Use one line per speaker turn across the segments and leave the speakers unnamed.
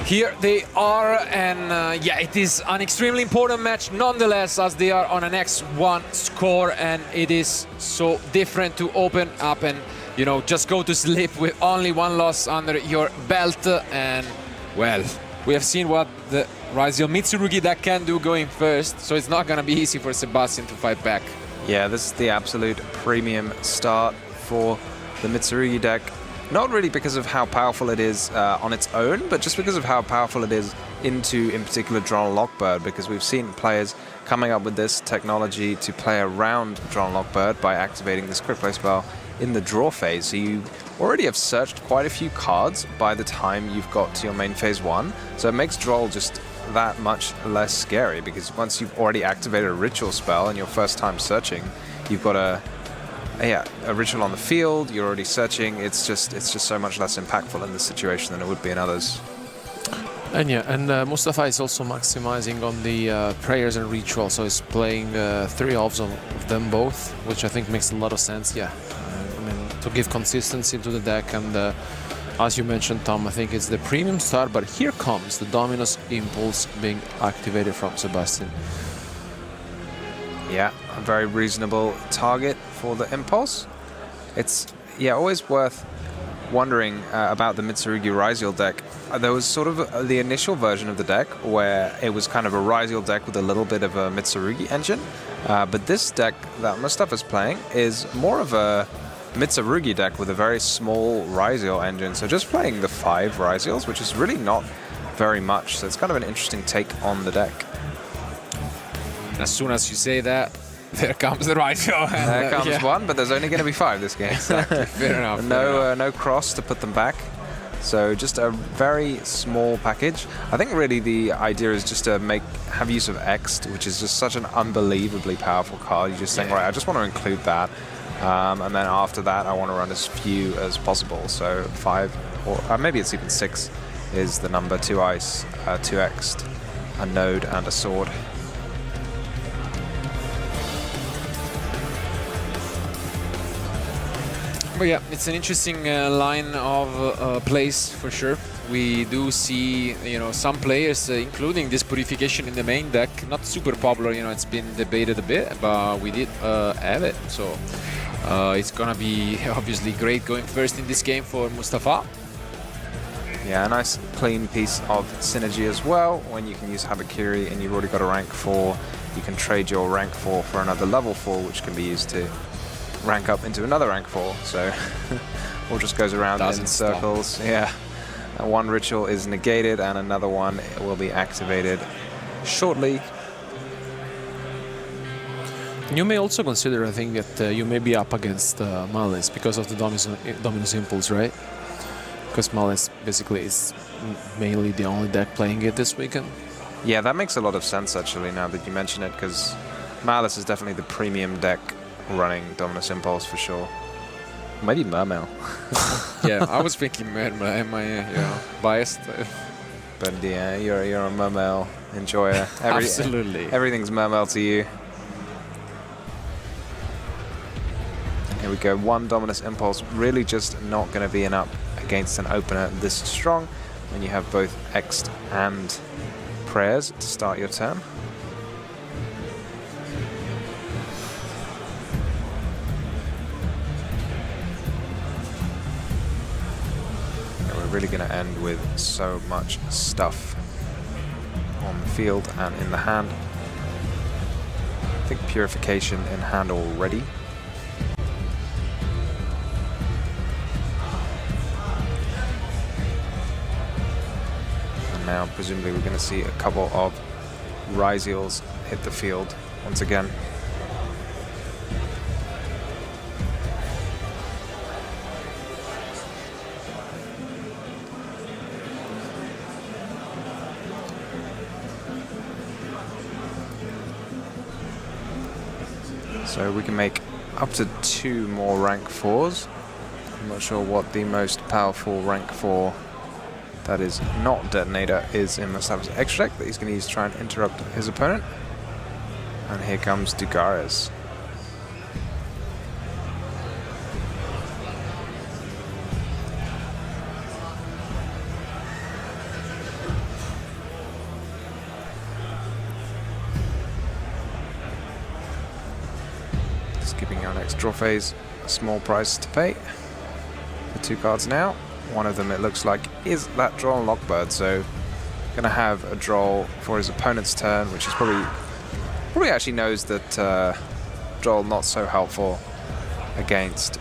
Here they are, and yeah, it is an extremely important match nonetheless, as they are on an X1 score, and it is so different to open up and, you know, just go to sleep with only one loss under your belt. And, well, we have seen what the Ryzel MITSURUGI deck can do going first, so it's not going to be easy for Sebastian to fight back.
Yeah, this is the absolute premium start for the MITSURUGI deck. Not really because of how powerful it is on its own, but just because of how powerful it is into, in particular, Drone Lockbird, because we've seen players coming up with this technology to play around Drone Lockbird by activating this quick play spell in the draw phase. So you already have searched quite a few cards by the time you've got to your main phase 1, so it makes Droll just that much less scary, because once you've already activated a ritual spell and your first time searching, you've got a ritual on the field, you're already searching. It's just so much less impactful in this situation than it would be in others.
And yeah, and Mustafa is also maximizing on the prayers and rituals, so he's playing 3 elves of them both, which I think makes a lot of sense. Yeah, I mean, to give consistency to the deck, and as you mentioned, Tom, I think it's the premium start, but here comes the Dominus Impulse being activated from Sebastian.
Yeah, a very reasonable target for the Impulse. It's, yeah, always worth wondering about the MITSURUGI Ryzel deck. There was sort of the initial version of the deck where it was kind of a Ryzel deck with a little bit of a MITSURUGI engine. But this deck that Mustafa's playing is more of a MITSURUGI deck with a very small Ryzel engine. So just playing the 5 Ryzels, which is really not very much. So it's kind of an interesting take on the deck.
As soon as you say that, there comes the Ryzel.
There comes one, but there's only going to be 5 this game.
Exactly. Fair enough.
No cross to put them back. So just a very small package. I think really the idea is just to have use of Ext, which is just such an unbelievably powerful card. You're just saying, right, I just want to include that. And then after that, I want to run as few as possible. So 5, or maybe it's even 6, is the number. 2 ice, 2 Ext, a node, and a sword.
But yeah, it's an interesting line of plays for sure. We do see, you know, some players, including this Purification in the main deck, not super popular. You know, it's been debated a bit, but we did have it. So it's gonna be obviously great going first in this game for Mustafa.
Yeah, a nice clean piece of synergy as well. When you can use Habakiri and you've already got a rank 4, you can trade your rank 4 for another level 4, which can be used to rank up into another rank 4, so all just goes around in circles. Yeah, and one ritual is negated and another one will be activated shortly.
You may also consider, I think, that you may be up against Malice because of the Dominus Impulse, right? Because Malice basically is mainly the only deck playing it this weekend.
Yeah, that makes a lot of sense actually now that you mention it, because Malice is definitely the premium deck running Dominus Impulse for sure. Maybe Mermail.
Yeah, I was thinking Mermail. Am I biased?
But yeah, you're a Mermail enjoyer.
Absolutely.
Everything's Mermail to you. Here we go. 1 Dominus Impulse, really just not going to be enough against an opener this strong when you have both Ext and Prayers to start your turn. Really going to end with so much stuff on the field and in the hand. I think Purification in hand already. And now presumably we're going to see a couple of Ryzels hit the field once again. So we can make up to 2 more rank 4s. I'm not sure what the most powerful rank 4 that is not Detonator is in Mustafa's extra deck that he's going to use to try and interrupt his opponent. And here comes Dugares. our next draw phase. A small price to pay. The 2 cards now. One of them, it looks like, is that draw Lockbird. So, going to have a draw for his opponent's turn, which is probably actually knows that draw not so helpful against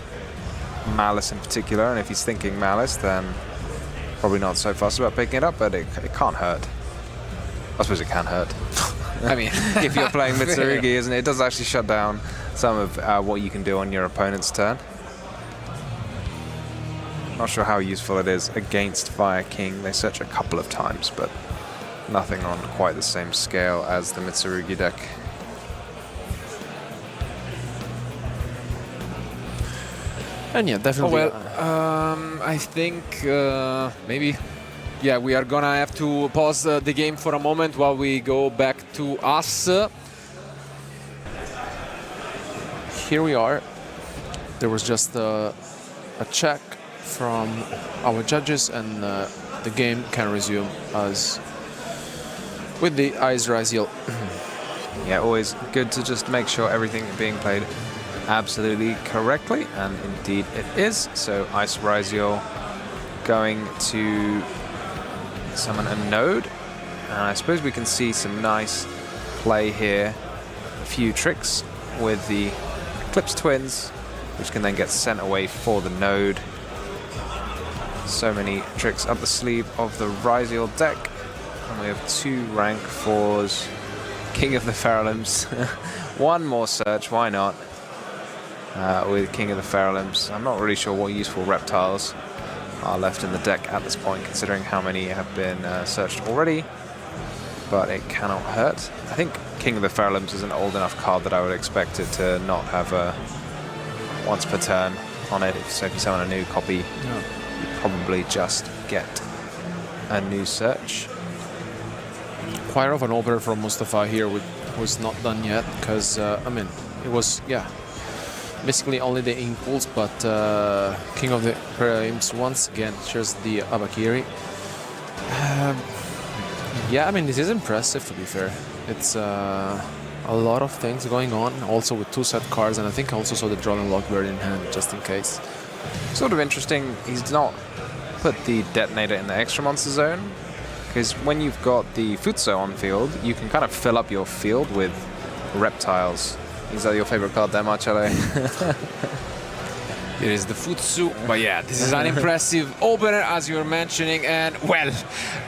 Malice in particular. And if he's thinking Malice, then probably not so fussed about picking it up, but it can't hurt. I suppose it can hurt.
I mean,
if you're playing MITSURUGI, isn't it? It does actually shut down some of what you can do on your opponent's turn. Not sure how useful it is against Fire King. They search a couple of times, but nothing on quite the same scale as the MITSURUGI deck.
And yeah, definitely.
Oh, well, I think maybe, yeah, we are gonna have to pause the game for a moment while we go back to us.
Here we are. There was just a check from our judges, and the game can resume as with the Ice Raziel.
Yeah, always good to just make sure everything being played absolutely correctly, and indeed it is. So Ice Raziel going to summon a node, and I suppose we can see some nice play here. A few tricks with the Eclipse Twins, which can then get sent away for the node. So many tricks up the sleeve of the Raziel deck, and we have 2 rank 4s. King of the Feralims. One more search, why not? With King of the Feralims. I'm not really sure what useful reptiles are left in the deck at this point, considering how many have been searched already, but it cannot hurt. I think King of the Feralims is an old enough card that I would expect it to not have a once per turn on it. So if you summon a new copy, you probably just get a new search.
Quite of an over from Mustafa here was not done yet, because I mean, it was, yeah, basically only the impulse, but King of the Frames once again shares the Abakiri. Yeah, I mean, this is impressive, to be fair. It's a lot of things going on, also with 2 set cards, and I think I also saw the Drawn and Lockbird in hand, just in case.
Sort of interesting, he's not put the detonator in the extra monster zone, because when you've got the Futso on field, you can kind of fill up your field with reptiles. Is that your favorite card there, Marcello?
It is the Futsu, but yeah, this is an impressive opener, as you were mentioning, and well,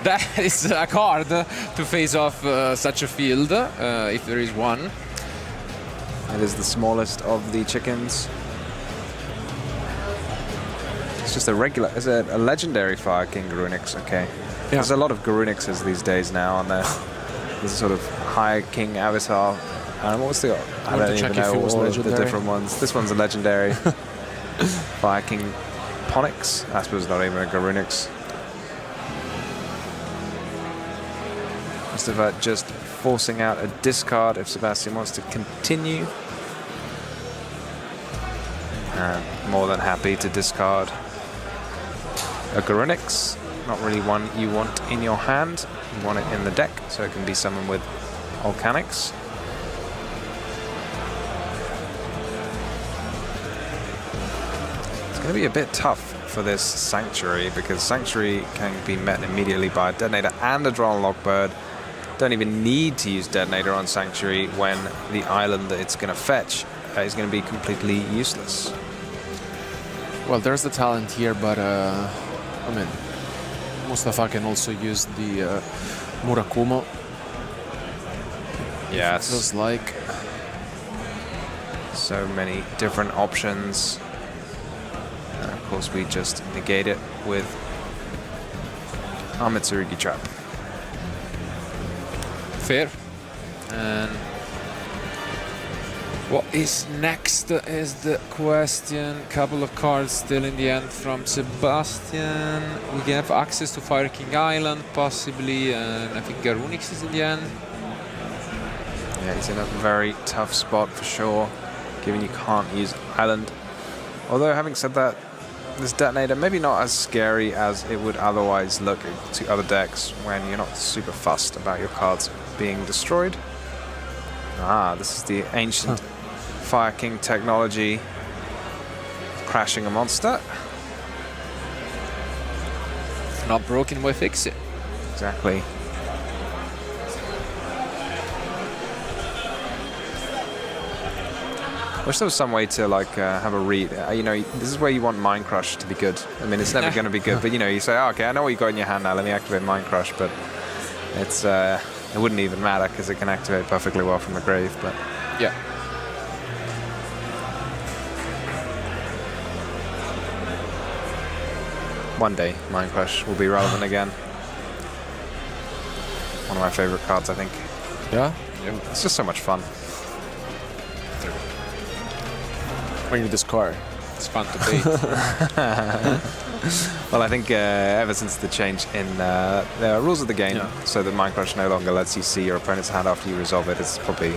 that is a card to face off such a field, if there is one.
It is the smallest of the chickens. It's just a regular, is it a legendary Fire King Garunix? Okay. Yeah. There's a lot of Garunixes these days now, aren't there? There's a sort of high King avatar. What was the? I don't even know all of the different ones. This one's a legendary. Fire King Ponix. I suppose not even a Garunix. Mustafa just forcing out a discard if Sebastian wants to continue. And more than happy to discard a Garunix. Not really one you want in your hand. You want it in the deck, so it can be summoned with Volcanics. It's going to be a bit tough for this Sanctuary, because Sanctuary can be met immediately by a Detonator and a Drawn Lockbird. Don't even need to use Detonator on Sanctuary when the island that it's going to fetch is going to be completely useless.
Well, there's the talent here, but I mean, Mustafa can also use the Murakumo.
Yes.
It feels like
so many different options. And of course, we just negate it with our MITSURUGI trap.
Fair. And what is next is the question. Couple of cards still in the end from Sebastian. We can have access to Fire King Island, possibly, and I think Garunix is in the end.
Yeah, he's in a very tough spot for sure, given you can't use Island. Although, having said that, this Detonator maybe not as scary as it would otherwise look to other decks when you're not super fussed about your cards being destroyed. Ah, this is the ancient Fire King technology crashing a monster.
If not broken, we fix it.
Exactly. Wish there was some way to like have a read. You know, this is where you want Mind Crush to be good. I mean, it's never going to be good, but you know, you say, oh, okay, I know what you got in your hand now. Let me activate Mind Crush, but it's it wouldn't even matter because it can activate perfectly well from the grave. But
yeah.
One day, Mind Crush will be relevant again. One of my favorite cards, I think.
Yeah?
It's just so much fun.
When you discard.
It's fun to beat.
Well, I think ever since the change in the rules of the game, so that Mind Crush no longer lets you see your opponent's hand after you resolve it, it's probably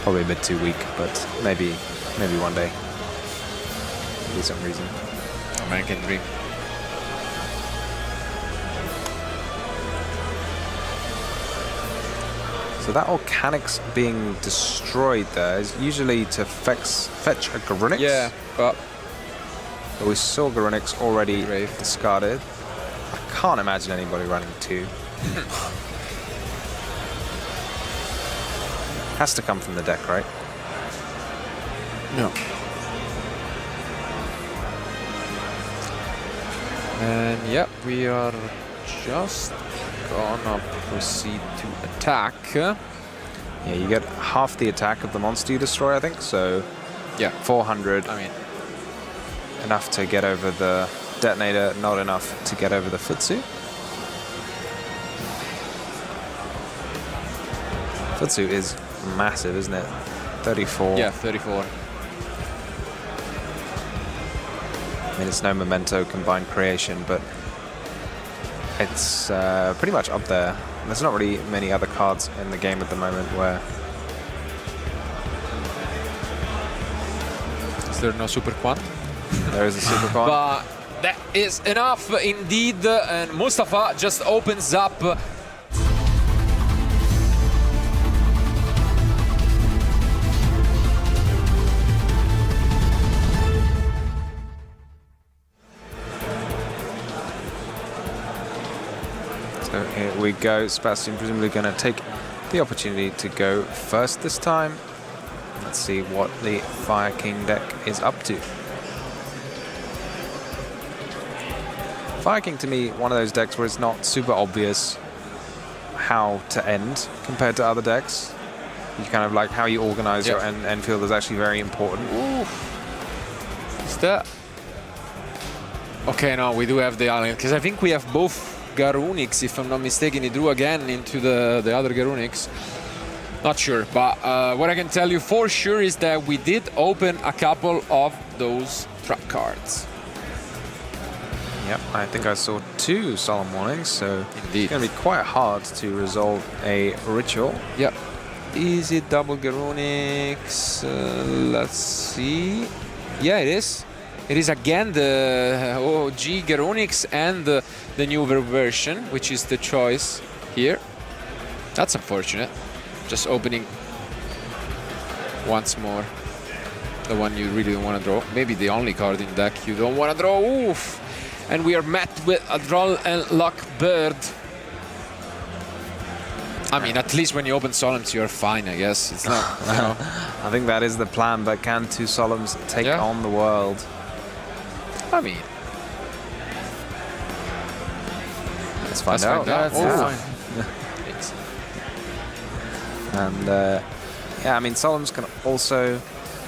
a bit too weak, but maybe one day. Maybe some reason.
American Dream.
So that Volcanic's being destroyed there is usually to fetch a Garunix.
Yeah, but
we saw Garunix already discarded. I can't imagine anybody running 2. Has to come from the deck, right?
No.
And yeah, we are just gonna proceed to attack.
Yeah, you get half the attack of the monster you destroy, I think. So
Yeah,
400.
I mean,
Enough to get over the detonator, not enough to get over the Futsu. Futsu is massive, isn't it? 34.
yeah, 34.
I mean, it's no Memento combined creation, but it's pretty much up there. There's not really many other cards in the game at the moment where...
Is there no Super Quant?
There is a Super Con.
But that is enough indeed, and Mustafa just opens up.
So here we go. Sebastian presumably going to take the opportunity to go first this time. Let's see what the Fire King deck is up to. Fire King, to me, one of those decks where it's not super obvious how to end compared to other decks. You kind of like how you organize your end field is actually very important.
Ooh. Is that... Okay, no, we do have the island, because I think we have both Garunix, if I'm not mistaken. He drew again into the other Garunix. Not sure, but what I can tell you for sure is that we did open a couple of those trap cards.
Yep, I think I saw 2 Solemn Warnings, so
Indeed.
it's going to be quite hard to resolve a ritual.
Yep. Is it double Garunix? Let's see. Yeah, it is. It is again the OG Garunix and the newer version, which is the choice here. That's unfortunate. Just opening once more the one you really don't want to draw. Maybe the only card in deck you don't want to draw. Oof! And we are met with a Droll and Luck Bird. I mean, at least when you open Solemns, you're fine, I guess. It's not, you know.
I think that is the plan, but can 2 Solemns take on the world?
I mean,
let's find out.
That's fine.
And yeah, I mean, Solemns can also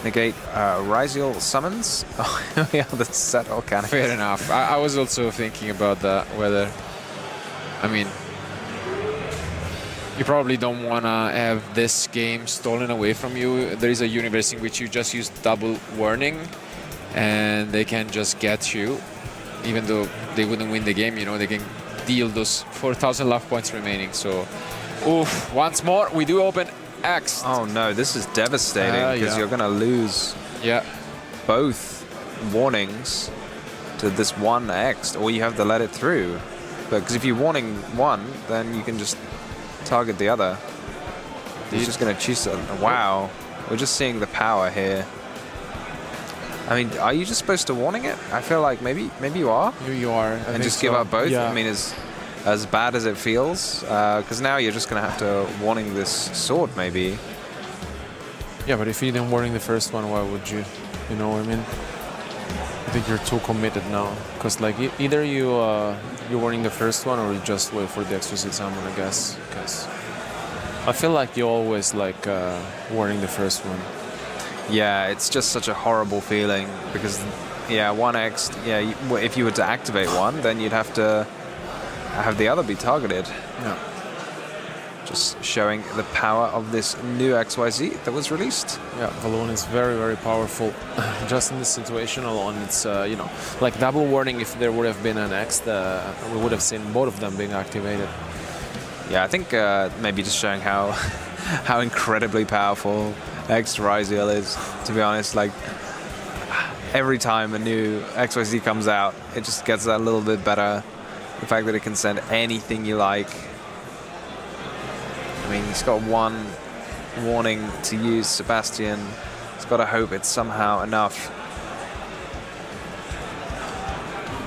negate Ryzial summons. Oh, yeah, the set Volcanic.
fair enough. I was also thinking about that, whether, I mean, you probably don't want to have this game stolen away from you. There is a universe in which you just use double warning and they can just get you, even though they wouldn't win the game, you know, they can deal those 4,000 life points remaining. So, oof, once more, we do open X.
Oh no, this is devastating because you're going to lose both warnings to this one X, or you have to let it through. But because if you're warning one, then you can just target the other. He's just going to choose it. Wow. We're just seeing the power here. I mean, are you just supposed to warning it? I feel like maybe you are.
Maybe you are.
And just give up both?
Yeah.
I mean, as bad as it feels, because now you're just going to have to warning this sword, maybe.
Yeah, but if you didn't warning the first one, why would you? You know what I mean? I think you're too committed now. Because like either you're warning the first one or you just wait for the extra summon, I guess. Because I feel like you always like warning the first one.
Yeah, it's just such a horrible feeling because, yeah, 1x, yeah, if you were to activate one, then you'd have to have the other be targeted.
Yeah.
Just showing the power of this new XYZ that was released.
Yeah, Balloon is very, very powerful. Just in this situation alone, it's, you know, like double warning. If there would have been an X, we would have seen both of them being activated.
Yeah, I think maybe just showing how how incredibly powerful X Ryziel is, to be honest. Like, every time a new XYZ comes out, it just gets that little bit better. The fact that it can send anything you like. I mean, he's got one warning to use, Sebastian. He's got to hope it's somehow enough.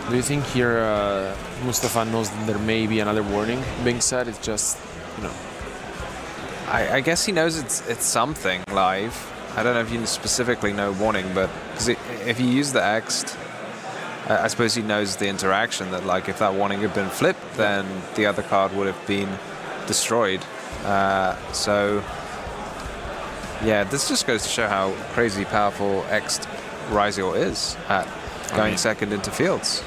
Do you think here Mustafa knows that there may be another warning being said? It's just, you know.
I guess he knows it's something live. I don't know if you specifically know warning, but because if you use the X, I suppose he knows the interaction that, like, if that warning had been flipped, then the other card would have been destroyed. So, yeah, this just goes to show how crazy powerful X Ryziel is at going second into fields.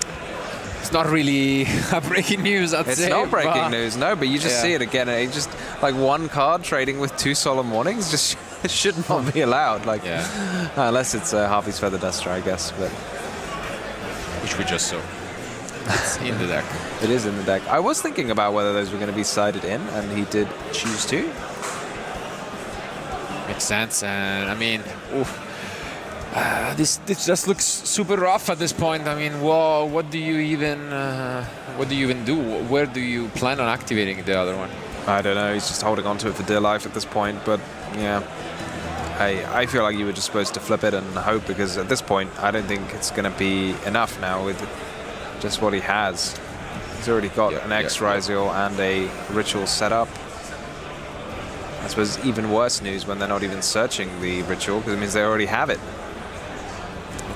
It's not really a breaking news, I'd say.
It's not breaking news, no, but you just see it again. And it just, like, one card trading with 2 solemn warnings just should not be allowed. Like, unless it's Harvey's Feather Duster, I guess. But
which we just saw. It's in the deck.
It is in the deck. I was thinking about whether those were going to be sided in, and he did choose to.
Makes sense, and I mean, this just looks super rough at this point. I mean, whoa, what do you even do? Where do you plan on activating the other one?
I don't know. He's just holding on to it for dear life at this point. But yeah, I feel like you were just supposed to flip it and hope, because at this point, I don't think it's going to be enough now with just what he has. He's already got an X Ryziel and a ritual set up. I suppose even worse news when they're not even searching the ritual, because it means they already have it.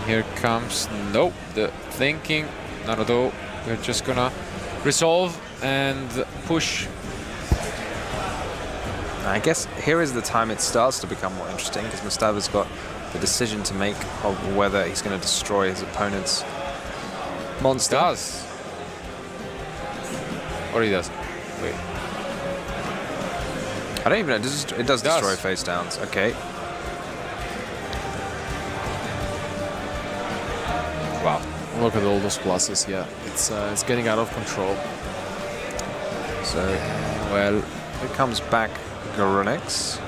Here comes, nope, the thinking, not at all. We're just gonna resolve and push.
I guess here is the time it starts to become more interesting, because Mustafa's got the decision to make of whether he's going to destroy his opponent's monster.
Does. Or he doesn't. Wait.
I don't even know. It does destroy face downs. Okay.
Wow.
Look at all those pluses. Yeah, it's getting out of control.
So, well, it comes back Garunix.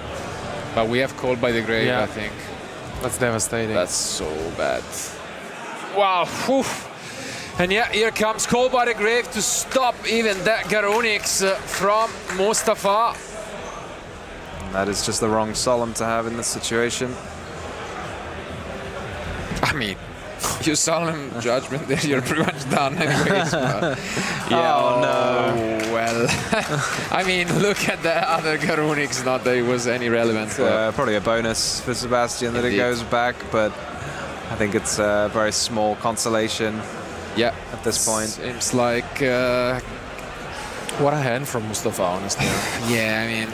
But we have Called by the Grave,
Yeah.
I think.
That's devastating.
That's so bad. Wow. Whew. And yeah, here comes Called by the Grave to stop even that Garunix from Mustafa.
That is just the wrong solemn to have in this situation.
I mean, you solemn judgment there, you're pretty much done anyways. Yeah,
oh no.
Well, I mean, look at the other Garunix, not that it was any relevance.
Probably a bonus for Sebastian that it goes back, but I think it's a very small consolation.
Yeah,
at this point.
Seems like
what a hand from Mustafa, honestly.
yeah, I mean,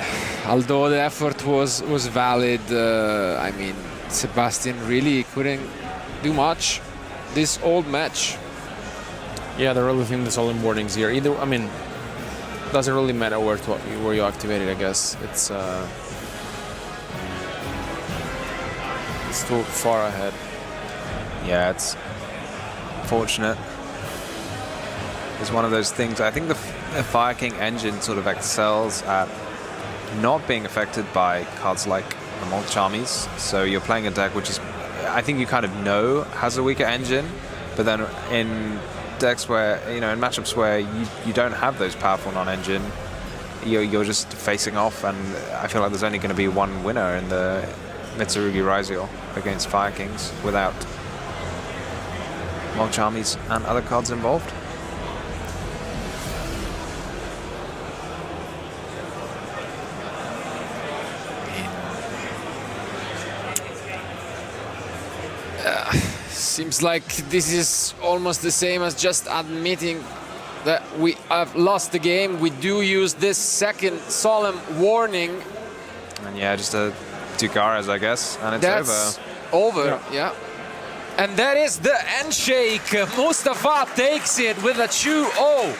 although the effort was valid, I mean, Sebastian really couldn't do much this old match.
Yeah, the really thing, the solemn warnings here. Either, I mean, doesn't really matter where you activate it. I guess it's too far ahead.
Yeah, it's fortunate. It's one of those things. I think the Fire King engine sort of excels at not being affected by cards like the Molchamis. So you're playing a deck which is, I think you kind of know has a weaker engine, but then in decks where, you know, in matchups where you don't have those powerful non-engine, you're just facing off, and I feel like there's only going to be one winner in MITSURUGI Raziel against Fire Kings without Mulch Armies and other cards involved.
Seems like this is almost the same as just admitting that we have lost the game. We do use this second solemn warning.
And yeah, just a 2 Garas, I guess, and it's
That's over. Yeah. And that is the handshake. Mustafa takes it with a 2-0.